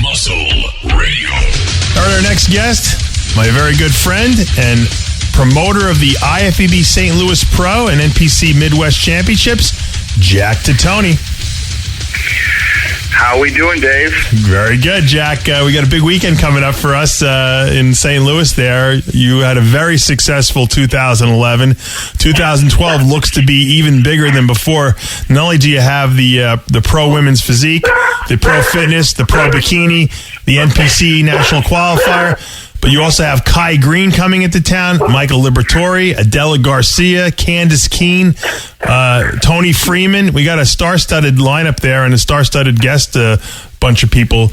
Muscle Radio. All right, our next guest, my very good friend and promoter of the IFBB St. Louis Pro and NPC Midwest Championships, Jack Titone. How we doing, Dave? Very good, Jack. We got a big weekend coming up for us in St. Louis there. You had a very successful 2011. 2012 looks to be even bigger than before. Not only do you have the pro women's physique, the pro fitness, the pro bikini, the NPC national qualifier, but you also have Kai Green coming into town, Michael Liberatore, Adela Garcia, Candace Keene, Tony Freeman. We got a star-studded lineup there and a star-studded guest bunch of people.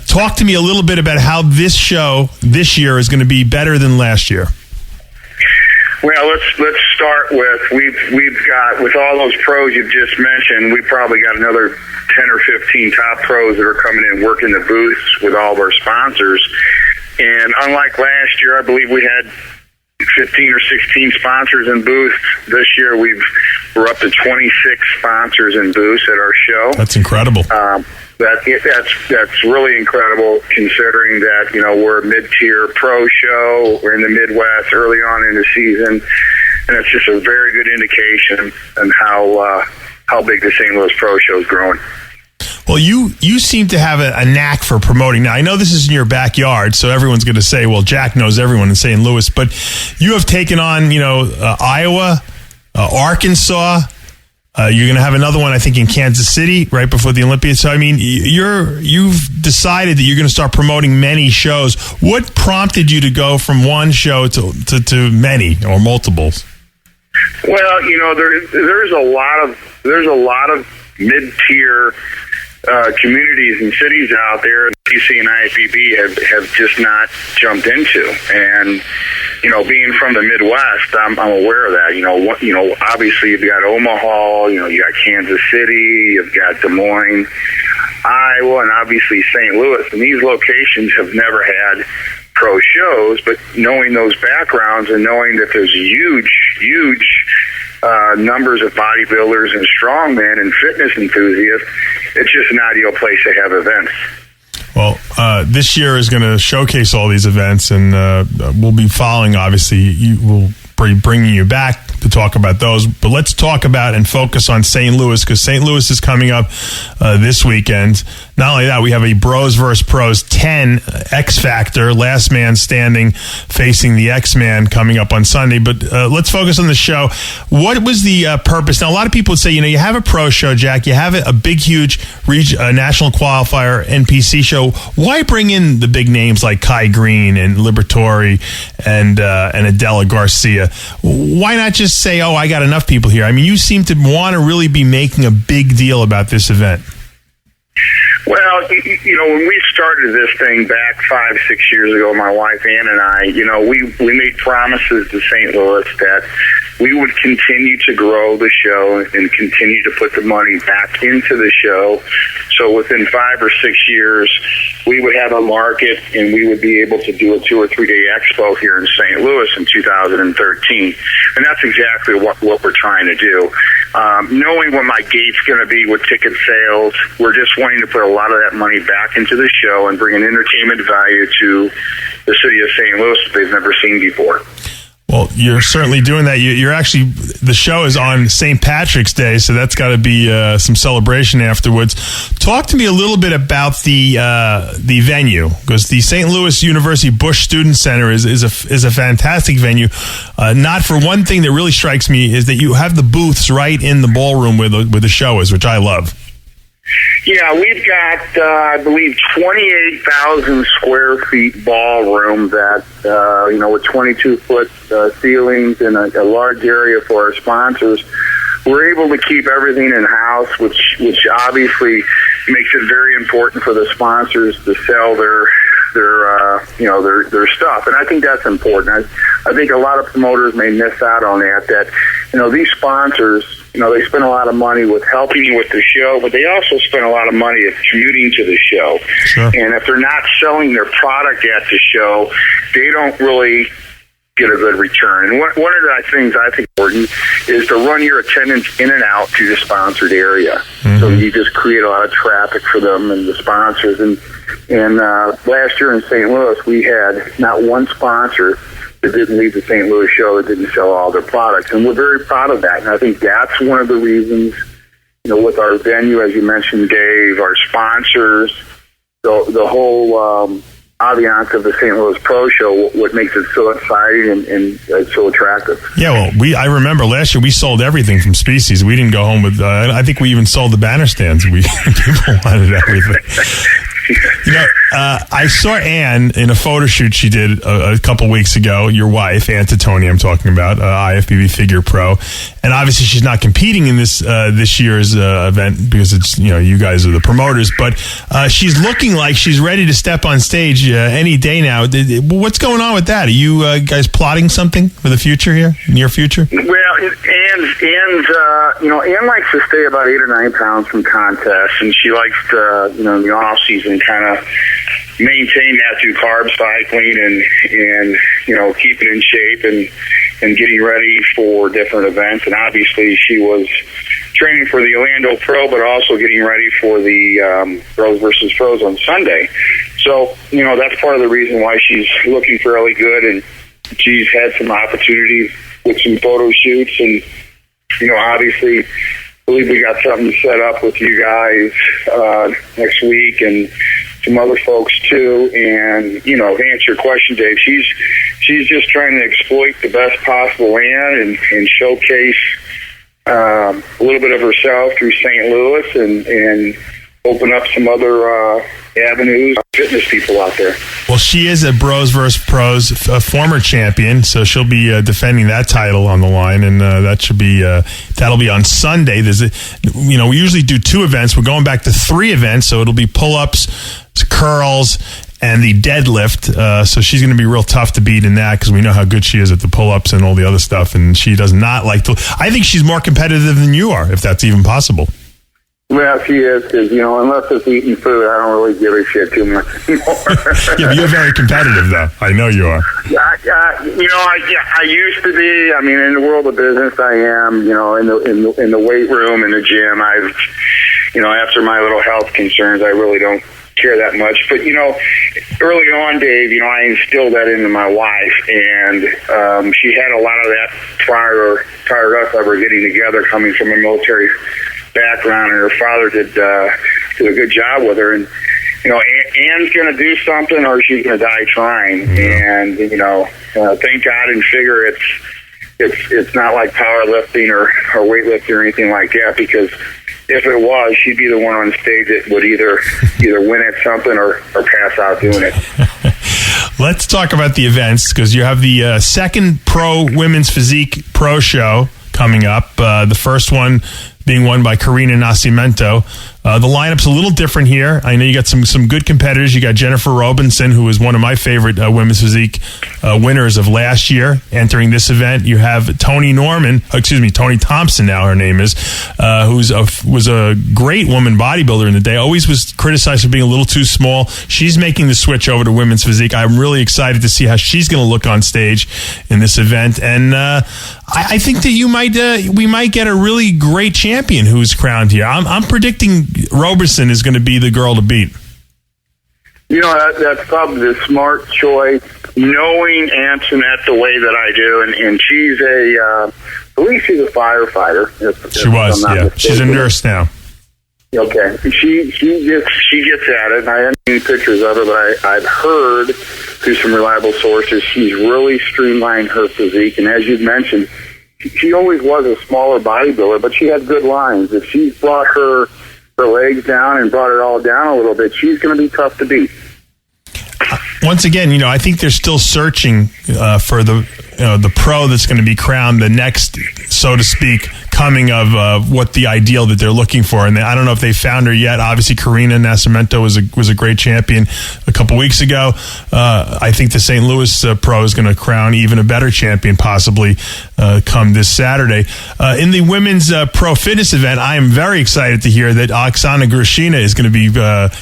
Talk to me a little bit about how this show this year is going to be better than last year. Well, let's start with we've got, with all those pros you've just mentioned, we probably got another 10 or 15 top pros that are coming in working the booths with all of our sponsors. And unlike last year, I believe we had 15 or 16 sponsors in booths. This year, we're up to 26 sponsors in booths at our show. That's incredible. That's really incredible, considering that we're a mid-tier pro show. We're in the Midwest early on in the season, and it's just a very good indication on how big the St. Louis Pro Show is growing. Well, you seem to have a knack for promoting. Now, I know this is in your backyard, so everyone's going to say, well, Jack knows everyone in St. Louis, but you have taken on, Iowa, Arkansas. You're going to have another one, I think, in Kansas City right before the Olympics. So, I mean, you've decided that you're going to start promoting many shows. What prompted you to go from one show to many or multiples? Well, there's a lot of mid-tier communities and cities out there PC and IFBB have just not jumped into. And being from the Midwest, I'm aware of that. Obviously you've got Omaha, you got Kansas City, you've got Des Moines, Iowa, and obviously St. Louis. And these locations have never had pro shows, but knowing those backgrounds and knowing that there's huge numbers of bodybuilders and strongmen and fitness enthusiasts, it's just an ideal place to have events. Well, this year is going to showcase all these events, and we'll be following, obviously. We'll be bringing you back to talk about those. But let's talk about and focus on St. Louis, because St. Louis is coming up this weekend. Not only that, we have a Bros vs. Pros 10 X Factor, last man standing, facing the X-Man coming up on Sunday. But let's focus on the show. What was the purpose? Now, a lot of people would say, you have a pro show, Jack. You have a big, huge national qualifier NPC show. Why bring in the big names like Kai Green and Liberatore and Adela Garcia? Why not just say, oh, I got enough people here? I mean, you seem to want to really be making a big deal about this event. Well, when we started this thing back 5-6 years ago, my wife Ann and I, we made promises to St. Louis that we would continue to grow the show and continue to put the money back into the show. So within 5 or 6 years, we would have a market and we would be able to do a 2 or 3 day expo here in St. Louis in 2013. And that's exactly what we're trying to do. Knowing what my gate's going to be with ticket sales, we're just wanting to put a lot of that money back into the show and bring an entertainment value to the city of St. Louis that they've never seen before. Well, you're certainly doing that. You're actually, the show is on St. Patrick's Day, so that's got to be some celebration afterwards. Talk to me a little bit about the venue, because the St. Louis University Bush Student Center is a fantastic venue. Not for one thing that really strikes me is that you have the booths right in the ballroom where the show is, which I love. Yeah, we've got, I believe, 28,000 square feet ballroom that, with 22-foot ceilings and a large area for our sponsors. We're able to keep everything in-house, which obviously makes it very important for the sponsors to sell their stuff. And I think that's important. I think a lot of promoters may miss out on that, these sponsors, they spend a lot of money with helping you with the show, but they also spend a lot of money at commuting to the show. Sure. And if they're not selling their product at the show, they don't really get a good return. And one of the things I think important is to run your attendants in and out to the sponsored area. So you just create a lot of traffic for them and the sponsors. And last year in St. Louis, we had not one sponsor that didn't leave the St. Louis show that didn't sell all their products. And we're very proud of that. And I think that's one of the reasons, with our venue, as you mentioned, Dave, our sponsors, the whole ambiance of the St. Louis Pro Show, what makes it so exciting and so attractive. Yeah, well, I remember last year we sold everything from Species. We didn't go home with, I think we even sold the banner stands. People wanted everything. I saw Ann in a photo shoot she did a couple weeks ago, your wife, Ann Titone, I'm talking about, IFBB Figure Pro. And obviously she's not competing in this year's event because it's, you guys are the promoters, but she's looking like she's ready to step on stage any day now. What's going on with that? Are you guys plotting something for the future here, near future? Well, Ann likes to stay about 8 or 9 pounds from contests, and she likes to, in the off season, kind of maintain that through carb cycling and keeping in shape and getting ready for different events. And obviously, she was training for the Orlando Pro, but also getting ready for the Pros versus Pros on Sunday. So, that's part of the reason why she's looking fairly good, and she's had some opportunities with some photo shoots, and obviously, I believe we got something set up with you guys next week and some other folks too. And to answer your question, Dave, she's just trying to exploit the best possible Ann and showcase a little bit of herself through St. Louis and open up some other avenues, fitness people out there. Well, she is a Bros vs. Pros former champion, so she'll be defending that title on the line, and that'll be on Sunday. We usually do 2 events. We're going back to 3 events, so it'll be pull-ups, curls, and the deadlift. So she's going to be real tough to beat in that because we know how good she is at the pull-ups and all the other stuff, and she does not like to. I think she's more competitive than you are, if that's even possible. Well, she is, because, unless it's eating food, I don't really give a shit too much anymore. Yeah, but you're very competitive, though. I know you are. I used to be. I mean, in the world of business, I am. In the weight room, in the gym, I've, after my little health concerns, I really don't care that much. But, early on, Dave, I instilled that into my wife, and she had a lot of that prior to us ever getting together, coming from a military background, and her father did a good job with her. And Ann's going to do something, or she's going to die trying. And thank God and figure it's not like powerlifting or weightlifting or anything like that, because if it was, she'd be the one on stage that would either win at something or pass out doing it. Let's talk about the events, because you have the second Pro Women's Physique Pro Show coming up. The first one being won by Karina Nascimento. The lineup's a little different here. I know you got some good competitors. You got Jennifer Robinson, who is one of my favorite women's physique winners of last year, entering this event. You have Toni Thompson, now her name is, was a great woman bodybuilder in the day. Always was criticized for being a little too small. She's making the switch over to women's physique. I'm really excited to see how she's going to look on stage in this event. And I think that we might get a really great champion who's crowned here. I'm predicting Roberson is going to be the girl to beat. That's probably the smart choice, knowing Antoinette the way that I do, and she's I believe she's a firefighter. She was, yeah. Mistaken. She's a nurse now. Okay, she gets at it, and I haven't seen pictures of her, but I've heard through some reliable sources she's really streamlined her physique, and as you've mentioned, she always was a smaller bodybuilder, but she had good lines. If she brought her legs down and brought it all down a little bit, she's going to be tough to beat. Once again, I think they're still searching for the pro that's going to be crowned the next, so to speak, coming of what the ideal that they're looking for. And I don't know if they found her yet. Obviously, Karina Nascimento was a great champion a couple weeks ago. I think the St. Louis pro is going to crown even a better champion possibly come this Saturday. In the women's pro fitness event, I am very excited to hear that Oksana Grushina is going to be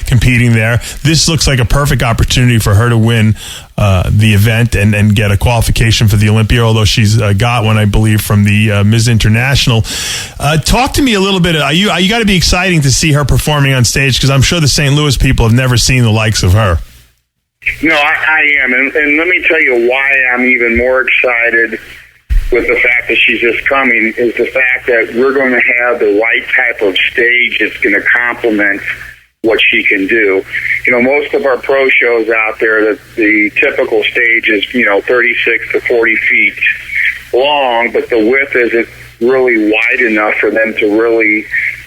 competing there. This looks like a perfect opportunity for her to win the event and get a qualification for the Olympia, although she's got one, I believe, from the Ms. International. Talk to me a little bit. You got to be exciting to see her performing on stage, because I'm sure the St. Louis people have never seen the likes of her. No, I am. And let me tell you why I'm even more excited with the fact that she's just coming, is the fact that we're going to have the right type of stage that's going to complement what she can do. Most of our pro shows out there, the typical stage is, 36 to 40 feet long, but the width isn't really wide enough for them to really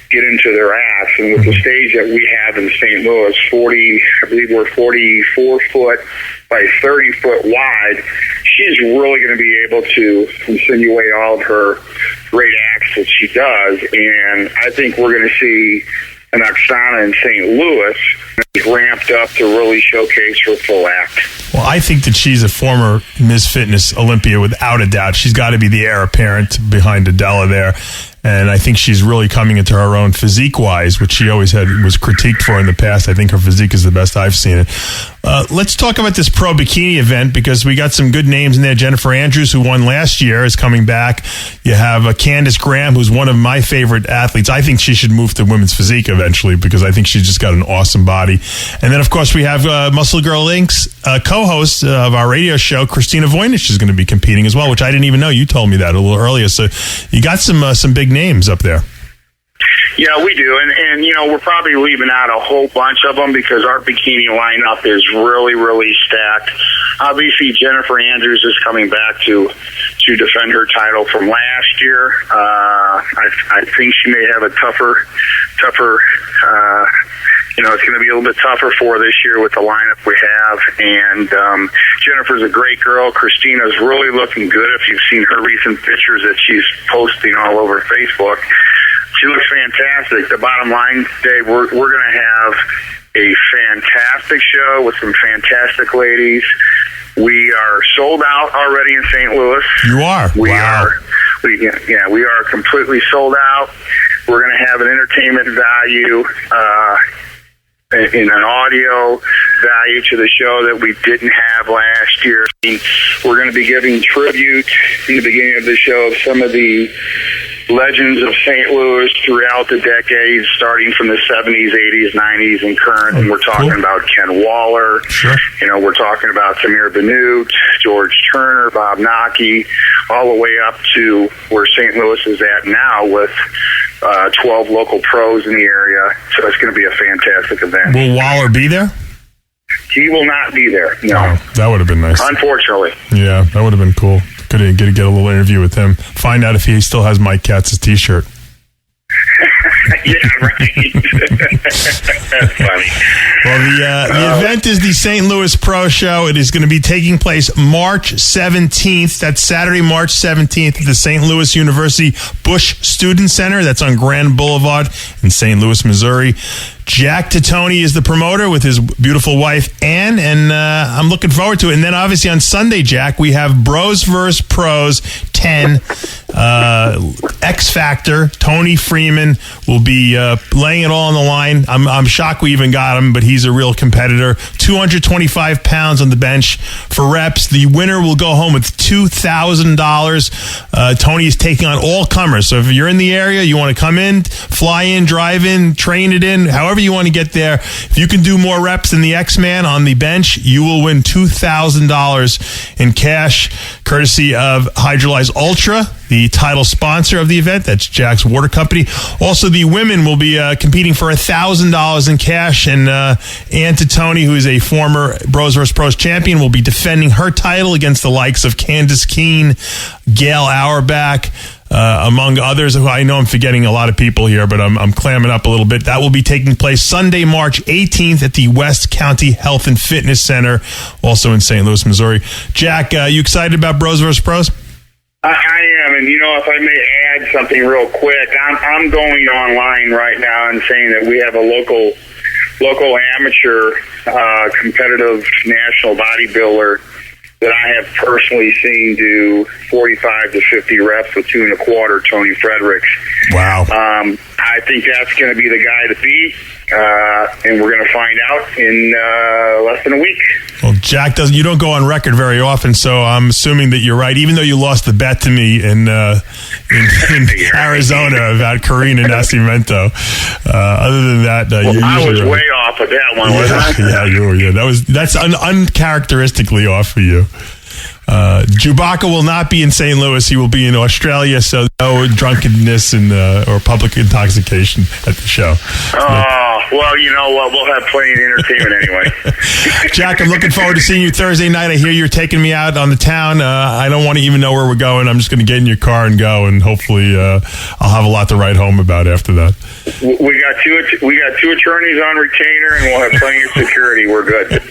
get into their ass. And with the stage that we have in St. Louis, I believe we're 44 foot by 30 foot wide, she's really going to be able to insinuate all of her great acts that she does. And I think we're going to see an Oksana in St. Louis ramped up to really showcase her full act. Well, I think that she's a former Ms. Fitness Olympia without a doubt. She's got to be the heir apparent behind Adela there. And I think she's really coming into her own physique-wise, which she always was critiqued for in the past. I think her physique is the best I've seen it. Let's talk about this pro bikini event, because we got some good names in there. Jennifer Andrews, who won last year, is coming back. You have Candace Graham, who's one of my favorite athletes. I think she should move to women's physique eventually, because I think she's just got an awesome body. And then, of course, we have Muscle Girl Inc.'s co-host of our radio show, Christina Voynich, is going to be competing as well, which I didn't even know. You told me that a little earlier. So you got some big names up there. Yeah, we do, and we're probably leaving out a whole bunch of them because our bikini lineup is really, really stacked. Obviously, Jennifer Andrews is coming back to defend her title from last year. I think she may have a tougher. It's going to be a little bit tougher for her this year with the lineup we have. And Jennifer's a great girl. Christina's really looking good. If you've seen her recent pictures that she's posting all over Facebook, she looks fantastic. The bottom line today, we're going to have a fantastic show with some fantastic ladies. We are sold out already in St. Louis. You are? We wow. We are completely sold out. We're going to have an entertainment value in an audio value to the show that we didn't have last year. We're going to be giving tribute in the beginning of the show of some of the legends of St. Louis throughout the decades, starting from the 70s, 80s, 90s, and current. And we're talking about Ken Waller. Sure. We're talking about Samir Bannout, George Turner, Bob Naki, all the way up to where St. Louis is at now with 12 local pros in the area. So it's going to be a fantastic event. Will Waller be there? He will not be there. No. Oh, that would have been nice. Unfortunately. Yeah, that would have been cool. Could get a little interview with him. Find out if he still has Mike Katz's T-shirt. Yeah, right. That's funny. Well, the event is the St. Louis Pro Show. It is going to be taking place March 17th. That's Saturday, March 17th at the St. Louis University Bush Student Center. That's on Grand Boulevard in St. Louis, Missouri. Jack Titone is the promoter with his beautiful wife, Ann, and I'm looking forward to it. And then, obviously, on Sunday, Jack, we have Bros vs. Pros 10. X Factor, Tony Freeman will be laying it all on the line. I'm shocked we even got him, but he's a real competitor. 225 pounds on the bench for reps. The winner will go home with $2,000. Tony is taking on all comers. So if you're in the area, you want to come in, fly in, drive in, train it in, however you want to get there. If you can do more reps than the X-Man on the bench, you will win $2,000 in cash, courtesy of Hydrolyze Ultra, the title sponsor of the event. That's Jack's water company. Also, the women will be competing for $1,000 in cash, and Ann Titone, who is a former Bros vs. Pros champion, will be defending her title against the likes of Candace Keene, Gail Auerbach, among others. I know I'm forgetting a lot of people here, but I'm clamming up a little bit. That will be taking place Sunday, March 18th at the West County Health and Fitness Center, also in St. Louis, Missouri. Jack, you excited about Bros vs. Pros? I am, and if I may add something real quick, I'm going online right now and saying that we have a local amateur competitive national bodybuilder that I have personally seen do 45 to 50 reps with 2 1/4, Tony Fredericks. Wow. I think that's going to be the guy to beat, and we're going to find out in less than a week. Well, Jack doesn't. You don't go on record very often, so I'm assuming that you're right. Even though you lost the bet to me in Arizona about Karina Nascimento. Other than that, I was way off with that one, wasn't I? Yeah, you were. Yeah, that's uncharacteristically off for you. Chewbacca will not be in St. Louis. He will be in Australia, so no drunkenness and or public intoxication at the show. Well, you know what? We'll have plenty of entertainment anyway. Jack, I'm looking forward to seeing you Thursday night. I hear you're taking me out on the town. I don't want to even know where we're going. I'm just going to get in your car and go, and hopefully I'll have a lot to write home about after that. We got two attorneys on retainer, and we'll have plenty of security. We're good.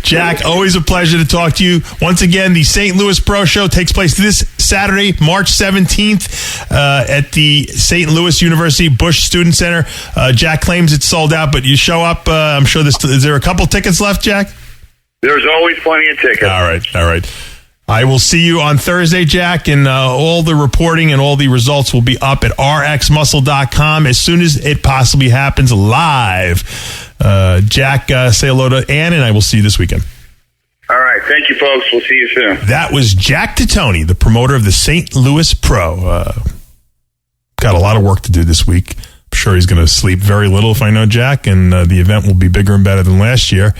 Jack, always a pleasure to talk to you. Once again, the St. Louis Pro Show takes place this Saturday, March 17th at the St. Louis University Bush Student Center. Jack claims it's sold out, but you show up. I'm sure is there a couple tickets left, Jack? There's always plenty of tickets. All right. I will see you on Thursday, Jack, and all the reporting and all the results will be up at rxmuscle.com as soon as it possibly happens live. Jack, say hello to Ann, and I will see you this weekend. All right. Thank you, folks. We'll see you soon. That was Jack Titone, the promoter of the St. Louis Pro. Got a lot of work to do this week. I'm sure he's going to sleep very little if I know Jack, and the event will be bigger and better than last year.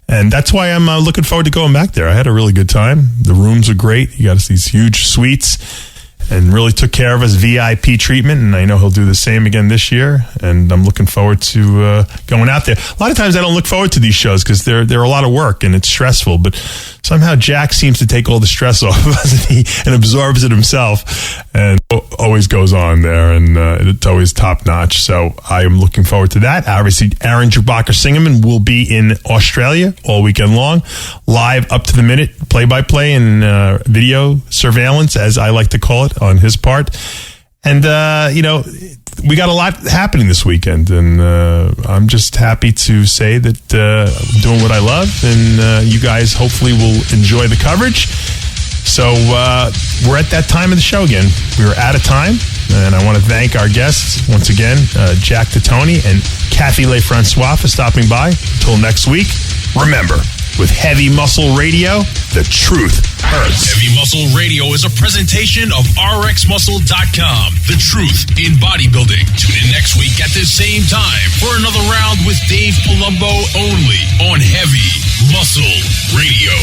And that's why I'm looking forward to going back there. I had a really good time. The rooms are great. You got these huge suites and really took care of us, VIP treatment. And I know he'll do the same again this year. And I'm looking forward to going out there. A lot of times I don't look forward to these shows because they're a lot of work and it's stressful. But somehow Jack seems to take all the stress off of us and absorbs it himself and always goes on there. And it's always top notch. So I am looking forward to that. Obviously, Aaron Chewbacca Singerman will be in Australia all weekend long, live up to the minute, play-by-play and video surveillance, as I like to call it, on his part. And, we got a lot happening this weekend, and I'm just happy to say that I'm doing what I love, and you guys hopefully will enjoy the coverage. So we're at that time of the show again. We were out of time, and I want to thank our guests once again, Jack Titone and Kathy LeFrancois, for stopping by. Until next week, remember, with Heavy Muscle Radio, the truth hurts. Heavy Muscle Radio is a presentation of rxmuscle.com. The truth in bodybuilding. Tune in next week at this same time for another round with Dave Palumbo only on Heavy Muscle Radio.